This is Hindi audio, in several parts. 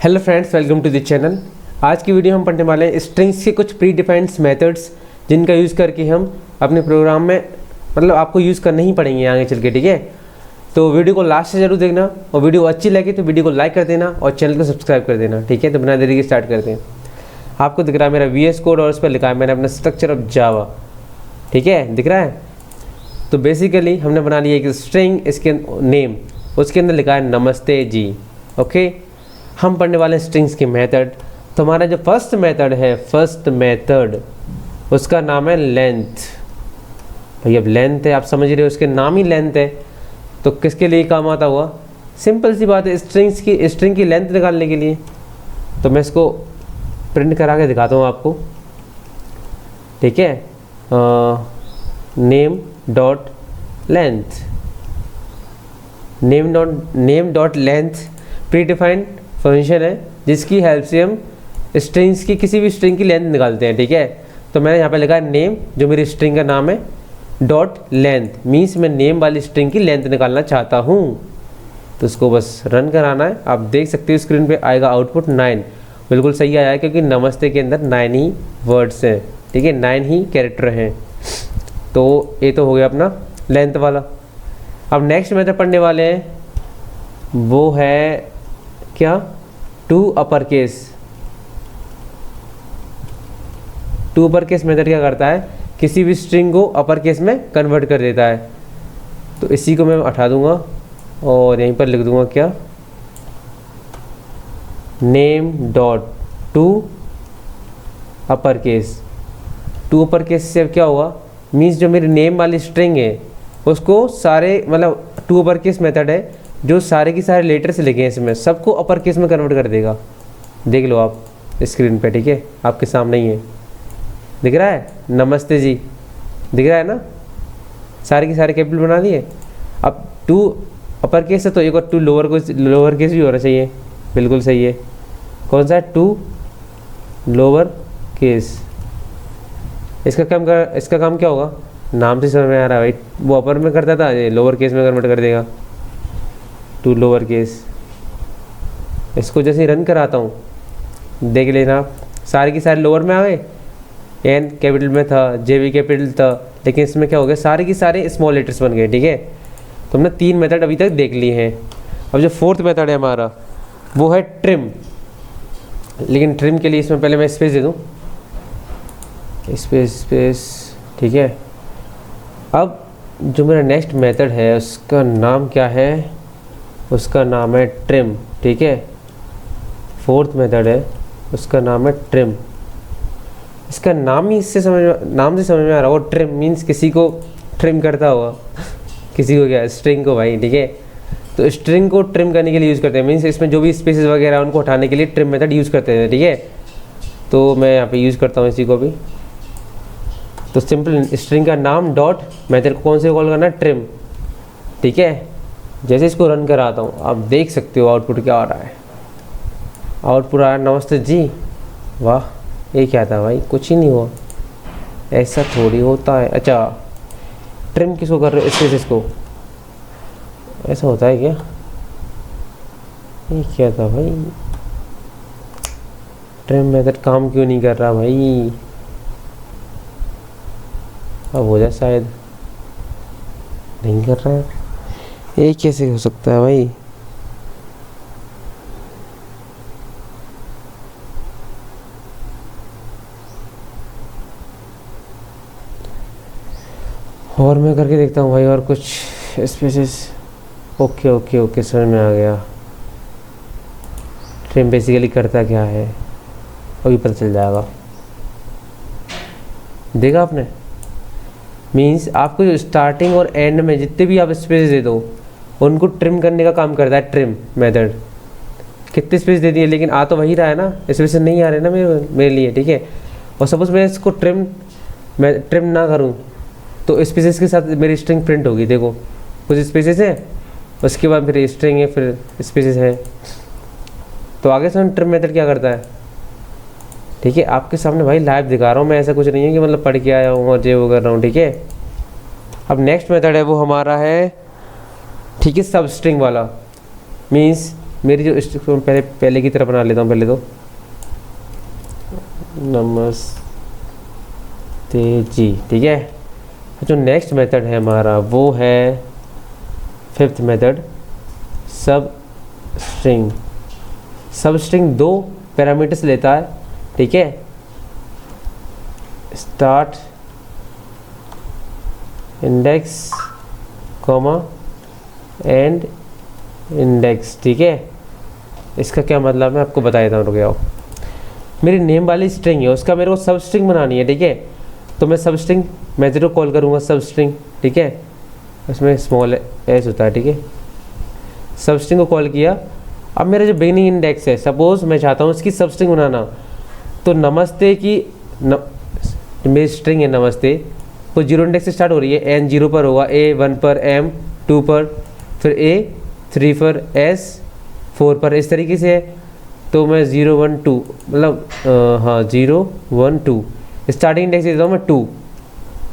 Hello friends, welcome to the channel. आज की वीडियो हम पढ़ने वाले हैं स्ट्रिंग्स के कुछ प्री डिफाइंड मेथड्स जिनका यूज़ करके हम अपने प्रोग्राम में आपको यूज़ करने ही पड़ेंगे आगे चल के, ठीक है। तो वीडियो को लास्ट से जरूर देखना और वीडियो अच्छी लगे तो वीडियो को लाइक कर देना और चैनल को सब्सक्राइब कर देना, ठीक है। तो बिना देरी के स्टार्ट करते हैं। आपको दिख रहा है मेरा VS कोड और उस पर लिखा है मैंने अपना स्ट्रक्चर ऑफ जावा, ठीक है, दिख रहा है। तो बेसिकली हमने बना लिया एक स्ट्रिंग, इसके नेम, उसके अंदर लिखा है नमस्ते जी, ओके। हम पढ़ने वाले हैं स्ट्रिंग्स के मेथड। तो हमारा जो फर्स्ट मेथड उसका नाम है लेंथ। भाई अब लेंथ है, आप समझ रहे हो, उसके नाम ही लेंथ है, तो किसके लिए काम आता हुआ? सिंपल सी बात है, स्ट्रिंग की लेंथ निकालने के लिए। तो मैं इसको प्रिंट करा के दिखाता हूँ आपको, ठीक है। Name dot length pre defined function है जिसकी हेल्प से हम स्ट्रिंग्स की किसी भी स्ट्रिंग की लेंथ निकालते हैं, ठीक है। तो मैंने यहाँ पे लिखा है नेम, जो मेरी स्ट्रिंग का नाम है, डॉट लेंथ मीन्स मैं नेम वाली स्ट्रिंग की लेंथ निकालना चाहता हूँ। तो इसको बस रन कराना है। आप देख सकते हो स्क्रीन पे आएगा आउटपुट 9। बिल्कुल सही आया है क्योंकि नमस्ते के अंदर 9 ही वर्ड्स हैं, ठीक है, 9 ही कैरेक्टर हैं। तो ये तो हो गया अपना लेंथ वाला। अब नेक्स्ट मेथड पढ़ने वाले हैं, वो है क्या? टू अपर केस मेथड क्या करता है? किसी भी स्ट्रिंग को अपर केस में कन्वर्ट कर देता है। तो इसी को मैं हटा दूंगा और यहीं पर लिख दूंगा क्या? Name dot to upper case से अब क्या होगा? मीन्स जो मेरी नेम वाली स्ट्रिंग है उसको सारे टू अपर केस मेथड है जो सारे की सारे लेटर्स लिखे हैं इसमें सबको अपर केस में कन्वर्ट कर देगा। देख लो आप स्क्रीन पे, ठीक है, आपके सामने ही है, दिख रहा है नमस्ते जी, दिख रहा है ना, सारे के सारे कैपिटल बना दिए। अब टू अपर केस है तो एक और टू लोअर केस भी होना चाहिए, बिल्कुल सही है। कौन सा है? To lower case. इसका काम क्या होगा? नाम से समझ में आ रहा है भाई, वो अपर में करता था, ये लोअर केस में कन्वर्ट कर देगा, टू लोअर केस। इसको जैसे ही रन कराता हूँ देख लेना आप, सारे की सारे लोअर में आ गए। एन कैपिटल में था, जे भी कैपिटल था, लेकिन इसमें क्या हो गया? सारे की सारे स्मॉल लेटर्स बन गए, ठीक है। तो हमने 3 मेथड अभी तक देख लिए हैं। अब जो फोर्थ मेथड है हमारा वो है ट्रिम। लेकिन ट्रिम के लिए इसमें पहले मैं स्पेस दे दूँ, स्पेस, ठीक है। अब जो मेरा नेक्स्ट मेथड है उसका नाम क्या है? उसका नाम है ट्रिम, ठीक है। फोर्थ मेथड है, उसका नाम है ट्रिम। इसका नाम ही नाम से समझ में आ रहा है, वो ट्रिम मीन्स किसी को ट्रिम करता हुआ किसी को क्या? स्ट्रिंग को भाई, ठीक है। तो स्ट्रिंग को ट्रिम करने के लिए यूज़ करते हैं, मीन्स इसमें जो भी स्पेसेस वगैरह उनको हटाने के लिए ट्रिम मेथड यूज़ करते हैं, ठीक है। तो मैं यहाँ पे यूज़ करता हूँ इसी को भी। तो सिंपल स्ट्रिंग का नाम डॉट मेथड को कौन से कॉल करना है? ट्रिम, ठीक है। जैसे इसको रन कराता हूँ आप देख सकते हो आउटपुट क्या आ रहा है। आउटपुट आ रहा है नमस्ते जी। वाह, ये क्या था भाई? कुछ ही नहीं हुआ, ऐसा थोड़ी होता है। अच्छा, ट्रिम किसको कर रहे हो? स्पेसेस को, ऐसा होता है क्या? ये क्या था भाई? ट्रिम मेथड काम क्यों नहीं कर रहा भाई? अब हो जाए, शायद नहीं कर रहा है। ये कैसे हो सकता है भाई? और मैं करके देखता हूँ भाई, और कुछ स्पेसेस। ओके समझ में आ गया। ट्रिम बेसिकली करता क्या है अभी पता चल जाएगा। देखा आपने? मीन्स आपको जो स्टार्टिंग और एंड में जितने भी आप स्पेस दे दो उनको ट्रिम करने का काम करता है ट्रिम मेथड। कितने स्पेस दे दिए लेकिन आ तो वही रहा है ना, स्पेस नहीं आ रहे ना मेरे लिए, ठीक है। और सपोज मैं इसको ट्रिम ना करूँ तो स्पेसेस के साथ मेरी स्ट्रिंग प्रिंट होगी। देखो कुछ स्पेसेस है, उसके बाद फिर स्ट्रिंग है, फिर स्पेसेस है। तो आगे से ट्रिम मेथड क्या करता है, ठीक है, आपके सामने भाई लाइव दिखा रहा हूँ मैं, ऐसा कुछ नहीं है कि पढ़ के आया हूँ और ये वो कर रहा हूँ, ठीक है। अब नेक्स्ट मेथड है वो हमारा है, ठीक है, सब स्ट्रिंग वाला। मीन्स मेरी जो स्ट्रिंग पहले की तरह बना लेता हूँ पहले तो। नमस्ते जी, ठीक है। जो नेक्स्ट मेथड है हमारा वो है 5th मेथड, सब स्ट्रिंग। सब स्ट्रिंग 2 पैरामीटर्स लेता है, ठीक है। Start index comma and index, ठीक है। इसका क्या मतलब है आपको बता देता हूँ, रुक जाओ। मेरी नेम वाली स्ट्रिंग है, उसका मेरे को सब स्ट्रिंग बनानी है, ठीक है। तो मैं सब स्ट्रिंग मेथड को कॉल करूँगा, सब स्ट्रिंग, ठीक है। उसमें स्मॉल एस होता है, ठीक है। सब स्ट्रिंग को कॉल किया। अब मेरा जो बिगिनिंग इंडेक्स है, सपोज मैं चाहता हूँ इसकी सब स्ट्रिंग बनाना, तो नमस्ते की मेरी स्ट्रिंग है नमस्ते, वो 0 इंडेक्स से स्टार्ट हो रही है, एन 0 पर होगा, ए 1 पर, एम 2 पर, फिर ए 3 पर, एस 4 पर, इस तरीके से है। तो मैं 0 1 2 मतलब हाँ 0 1 2 स्टार्टिंग इंडेक्स देता हूँ मैं 2।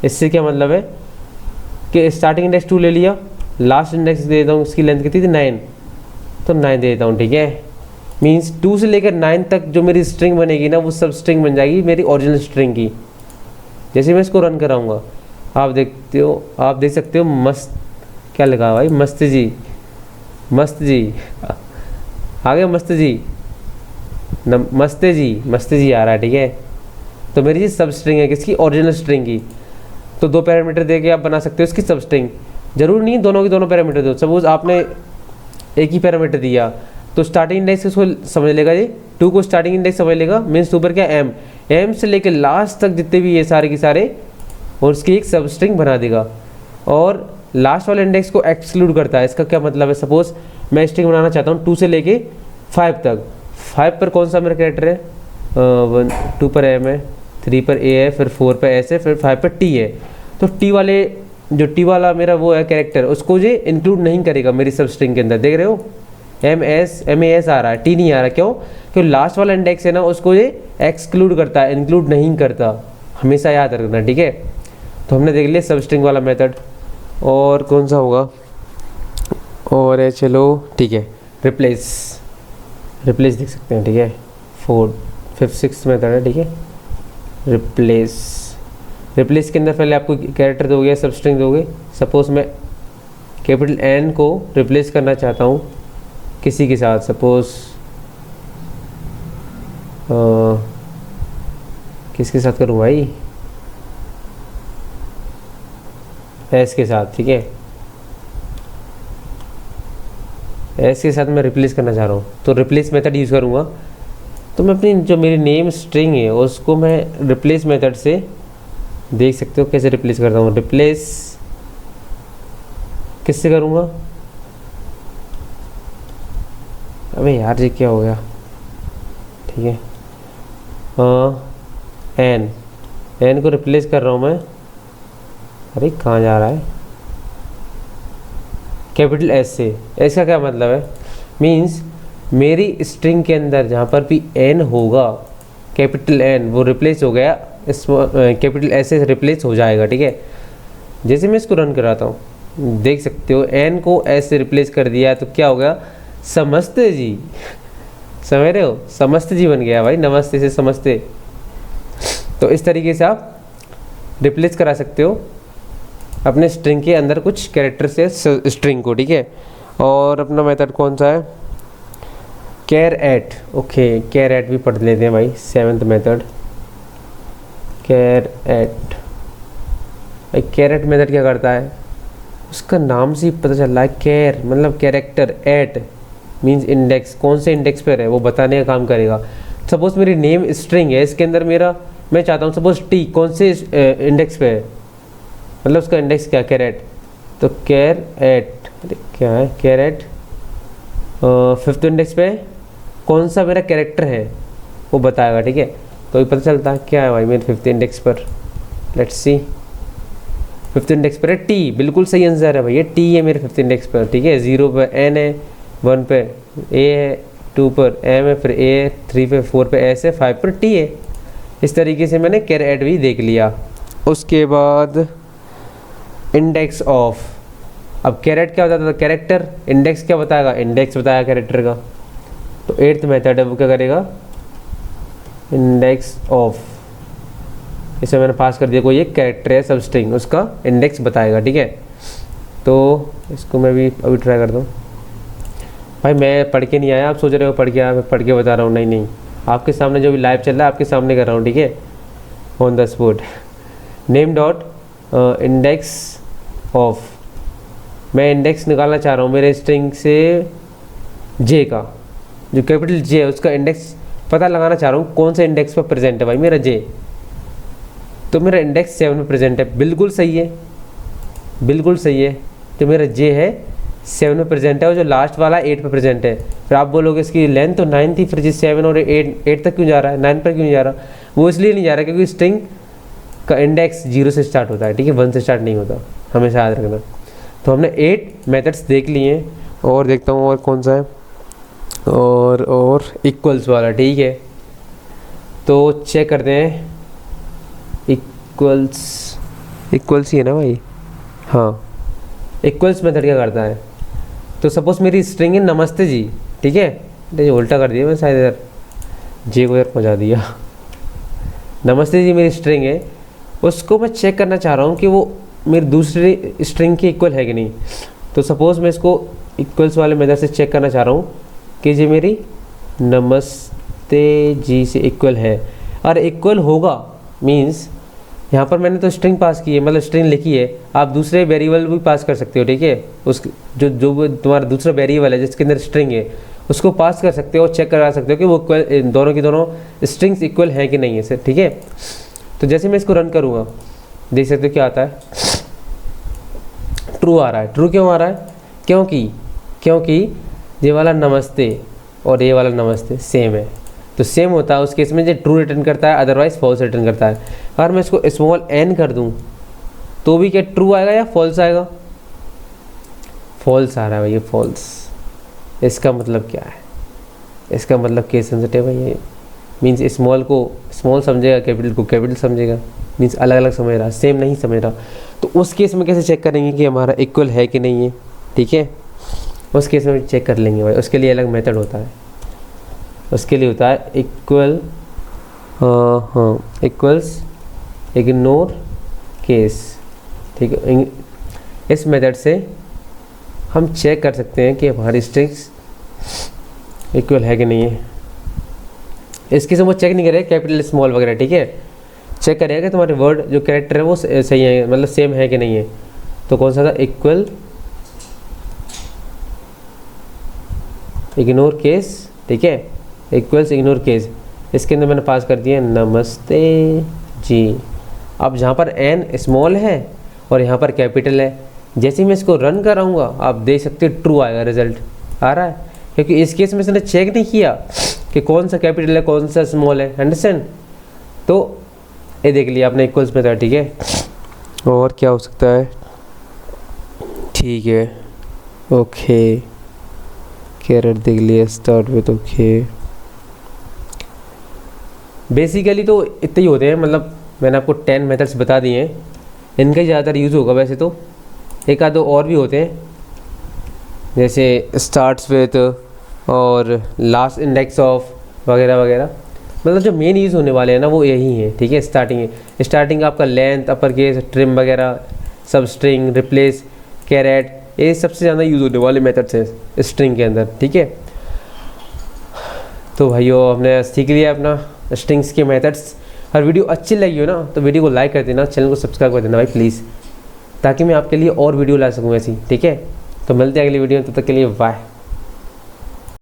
इससे क्या मतलब है कि स्टार्टिंग इंडेक्स 2 ले लिया, लास्ट इंडेक्स दे देता हूँ, उसकी लेंथ कितनी थी 9, तो 9 दे देता हूँ, ठीक है। मीन्स 2 से लेकर 9 तक जो मेरी स्ट्रिंग बनेगी ना, वो सब स्ट्रिंग बन जाएगी मेरी ओरिजिनल स्ट्रिंग की। जैसे मैं इसको रन कराऊंगा, आप देखते हो, आप देख सकते हो मस्त, क्या लगा भाई, मस्त जी, मस्त जी आ गया, मस्त जी, मस्ते जी, मस्ते जी आ रहा है, ठीक है। तो मेरी ये सब स्ट्रिंग है किसकी, ओरिजिनल स्ट्रिंग की। तो 2 पैरामीटर दे के आप बना सकते हो इसकी सब स्ट्रिंग। जरूर नहीं दोनों की दोनों पैरामीटर दो। सपोज आपने एक ही पैरामीटर दिया तो स्टार्टिंग इंडेक्स इसको समझ लेगा, ये 2 को स्टार्टिंग इंडेक्स समझ लेगा, मीन्स 2 पर क्या एम, एम से लेकर लास्ट तक जितने भी ये सारे के सारे, और उसकी एक सब स्ट्रिंग बना देगा। और लास्ट वाले इंडेक्स को एक्सक्लूड करता है। इसका क्या मतलब है, सपोज मैं स्ट्रिंग बनाना चाहता हूँ 2 से लेके 5 तक। 5 पर कौन सा मेरा कैरेक्टर है, 2 पर एम है, 3 पर ए है, फिर 4 पर एस है, फिर 5 पर टी है। तो टी वाले जो टी वाला मेरा वो है कैरेक्टर, उसको ये इंक्लूड नहीं करेगा मेरी सब स्ट्रिंग के अंदर। देख रहे हो एम ए एस आ रहा है, टी नहीं आ रहा, क्यों? क्योंकि लास्ट वाला इंडेक्स है ना, उसको ये एक्सक्लूड करता है, इंक्लूड नहीं करता। हमेशा याद रखना, ठीक है। तो हमने देख लिया सब स्ट्रिंग वाला मेथड। और कौन सा होगा, और है, चलो ठीक है, रिप्लेस, रिप्लेस देख सकते हैं, ठीक है। 4th 5th 6th मेथड है, ठीक है। रिप्लेस, रिप्लेस के अंदर पहले आपको कैरेक्टर दोगे, सब स्ट्रिंग दोगे। सपोज मैं कैपिटल एन को रिप्लेस करना चाहता हूँ किसी के साथ, सपोज किसके साथ करूँ भाई, एस के साथ, ठीक है। एस के साथ मैं रिप्लेस करना चाह रहा हूँ, तो रिप्लेस मेथड यूज़ करूँगा। तो मैं अपनी जो मेरी नेम स्ट्रिंग है उसको मैं रिप्लेस मेथड से देख सकते हो कैसे रिप्लेस करता हूँ। रिप्लेस किससे करूँगा, अबे यार ये क्या हो गया, ठीक है। एन, एन को रिप्लेस कर रहा हूँ मैं, अरे कहाँ जा रहा है, कैपिटल एस से। एस का क्या मतलब है, मीन्स मेरी स्ट्रिंग के अंदर जहाँ पर भी एन होगा, कैपिटल एन वो रिप्लेस हो गया, कैपिटल एस से रिप्लेस हो जाएगा, ठीक है। जैसे मैं इसको रन कराता हूँ, देख सकते हो एन को एस से रिप्लेस कर दिया, तो क्या हो गया, समस्ते जी, समझ रहे हो, समस्ते जी बन गया भाई, नमस्ते से समस्ते। तो इस तरीके से आप रिप्लेस करा सकते हो अपने स्ट्रिंग के अंदर कुछ कैरेक्टर से स्ट्रिंग को, ठीक है। और अपना मेथड कौन सा है, कैर एट, ओके, कैर एट भी पढ़ लेते हैं भाई, 7th मेथड, कैर एट। भाई कैर एट मेथड क्या करता है, उसका नाम से ही पता चल रहा है, कैर मतलब कैरेक्टर, एट मीन्स इंडेक्स, कौन से इंडेक्स पर है वो बताने का काम करेगा। सपोज मेरी नेम स्ट्रिंग है, इसके अंदर मेरा मैं चाहता हूँ सपोज टी कौन से इंडेक्स पे है, मतलब उसका इंडेक्स क्या, कैर एट। तो कैर एट क्या है, कैर एट 5th इंडेक्स पे कौन सा मेरा कैरेक्टर है वो बताएगा, ठीक है। तो ये पता चलता है क्या है भाई मेरे 5th इंडेक्स पर, लेट्स सी। 5th इंडेक्स पर है टी, बिल्कुल सही आंसर है भैया, टी है मेरे 5th इंडेक्स पर, ठीक है। 0 पर एन है, 1 पे ए है, 2 पर एम है, फिर ए है, 3 पे 4 पे एस है, 5 पर टी है। इस तरीके से मैंने कैर एट भी देख लिया। उसके बाद इंडेक्स ऑफ, अब कैरेट क्या बताता था, कैरेक्टर, इंडेक्स क्या बताएगा, इंडेक्स बताया कैरेक्टर का, तो 8th मेथड है वो क्या करेगा, इंडेक्स ऑफ, इसमें मैंने पास कर दिया कोई एक कैरेक्टर है सब स्ट्रिंग, उसका इंडेक्स बताएगा। ठीक है, तो इसको मैं भी अभी ट्राई करता हूँ। भाई मैं पढ़ के नहीं आया, आप सोच रहे हो पढ़ के आया, मैं पढ़ के बता रहा हूँ। नहीं नहीं, आपके सामने जो भी लाइव चल रहा है आपके सामने कर रहा हूँ। ठीक है, on the spot. Name dot index of, मैं इंडेक्स निकालना चाह रहा हूँ मेरे स्ट्रिंग से जे का, जो कैपिटल जे है उसका इंडेक्स पता लगाना चाह रहा हूँ कौन से इंडेक्स पर प्रेजेंट है भाई मेरा जे। तो मेरा इंडेक्स 7 में प्रेजेंट है, बिल्कुल सही है, बिल्कुल सही है। तो मेरा जे है 7 में प्रेजेंट है और जो लास्ट वाला 8 पे प्रेजेंट है। फिर आप बोलोगे इसकी लेंथ तो 9 थी, फिर 7 और 8 तक क्यों जा रहा है, 9 पर क्यों नहीं जा रहा? वो इसलिए नहीं जा रहा क्योंकि स्ट्रिंग का इंडेक्स 0 से स्टार्ट होता है। ठीक है, 1 से स्टार्ट नहीं होता, हमेशा याद रखना। तो हमने 8 मेथड्स देख लिए हैं, और देखता हूँ और कौन सा है, और इक्वल्स वाला। ठीक है, तो चेक करते हैं। इक्वल्स ही है ना भाई? हाँ, इक्वल्स मेथड क्या करता है, तो सपोज मेरी स्ट्रिंग है नमस्ते जी। ठीक है, ये उल्टा कर दिया मैं शायद, इधर जे को इधर पहुँचा दिया। नमस्ते जी मेरी स्ट्रिंग है, उसको मैं चेक करना चाह रहा हूँ कि वो मेरी दूसरी स्ट्रिंग के इक्वल है कि नहीं। तो सपोज़ मैं इसको इक्वल्स वाले मेथड से चेक करना चाह रहा हूँ कि ये मेरी नमस्ते जी से इक्वल है, और इक्वल होगा मीन्स यहाँ पर मैंने तो स्ट्रिंग पास की है, मतलब स्ट्रिंग लिखी है। आप दूसरे वेरिएबल भी पास कर सकते हो। ठीक है, उस जो तुम्हारा दूसरा वेरिएबल है जिसके अंदर स्ट्रिंग है उसको पास कर सकते हो और चेक करा सकते हो कि वो इक्वल, दोनों की दोनों स्ट्रिंग्स इक्वल हैं कि नहीं है सर। ठीक है, तो जैसे मैं इसको रन करूँगा देख सकते हो क्या आता है, ट्रू आ रहा है। ट्रू क्यों आ रहा है? क्योंकि ये वाला नमस्ते और ये वाला नमस्ते सेम है, तो सेम होता है उस केस में जो ट्रू रिटर्न करता है, अदरवाइज फॉल्स रिटर्न करता है। अगर मैं इसको स्मॉल n कर दूं तो भी क्या ट्रू आएगा या फॉल्स आएगा? फॉल्स आ रहा है भाई, ये फॉल्स। इसका मतलब क्या है? इसका मतलब केस सेंसिटिव है ये, मीन्स स्मॉल को स्मॉल समझेगा, कैपिटल को कैपिटल समझेगा, मीन्स अलग अलग समझ रहा, सेम नहीं समझ रहा। तो उस केस में कैसे चेक करेंगे कि हमारा इक्वल है कि नहीं है? ठीक है, उस केस में चेक कर लेंगे भाई, उसके लिए अलग मेथड होता है। उसके लिए होता है इक्वल, इक्वल्स इग्नोर केस। ठीक है, इस मेथड से हम चेक कर सकते हैं कि हमारी स्ट्रिंग्स इक्वल है कि नहीं है। इसके से वो चेक नहीं करेगा कैपिटल स्मॉल वगैरह। ठीक है, चेक करेगा कि तुम्हारे वर्ड जो कैरेक्टर है वो सही है, मतलब सेम है कि नहीं है। तो कौन सा था? Equal ignore case. ठीक है, इक्वल्स इग्नोर केस, इसके अंदर मैंने पास कर दिया नमस्ते जी। अब जहाँ पर n स्मॉल है और यहाँ पर कैपिटल है, जैसे ही मैं इसको रन कराऊंगा आप देख सकते हो ट्रू आएगा, रिजल्ट आ रहा है, क्योंकि इस केस में इसने चेक नहीं किया कि कौन सा कैपिटल है कौन सा स्मॉल है। अंडरस्टैंड? तो ये देख लिया आपने इक्वल्स में था। ठीक है, और क्या हो सकता है? ठीक है, ओके, कैरेट देख लिया, स्टार्ट विद ओके। बेसिकली तो इतने ही होते हैं, मतलब मैंने आपको 10 मेथड्स बता दिए हैं, इनका ही ज़्यादातर यूज़ होगा। वैसे तो एक आधो और भी होते हैं, जैसे स्टार्ट्स विद और लास्ट इंडेक्स ऑफ वगैरह वगैरह। मतलब जो मेन यूज़ होने वाले हैं ना वो यही हैं। ठीक है, स्टार्टिंग आपका लेंथ, अपर केस, ट्रिम वगैरह, सब स्ट्रिंग, रिप्लेस, कैरेट, ये सबसे ज़्यादा यूज़ होने वाले मेथड्स हैं स्ट्रिंग के अंदर। ठीक है, तो भाइयों हमने सीख लिया अपना स्ट्रिंग्स के मेथड्स। और वीडियो अच्छी लगी हो ना तो वीडियो को लाइक कर देना, चैनल को सब्सक्राइब कर देना भाई प्लीज़, ताकि मैं आपके लिए और वीडियो ला सकूँ ऐसी। ठीक है, तो मिलते हैं अगली वीडियो में, तब तक के लिए बाय।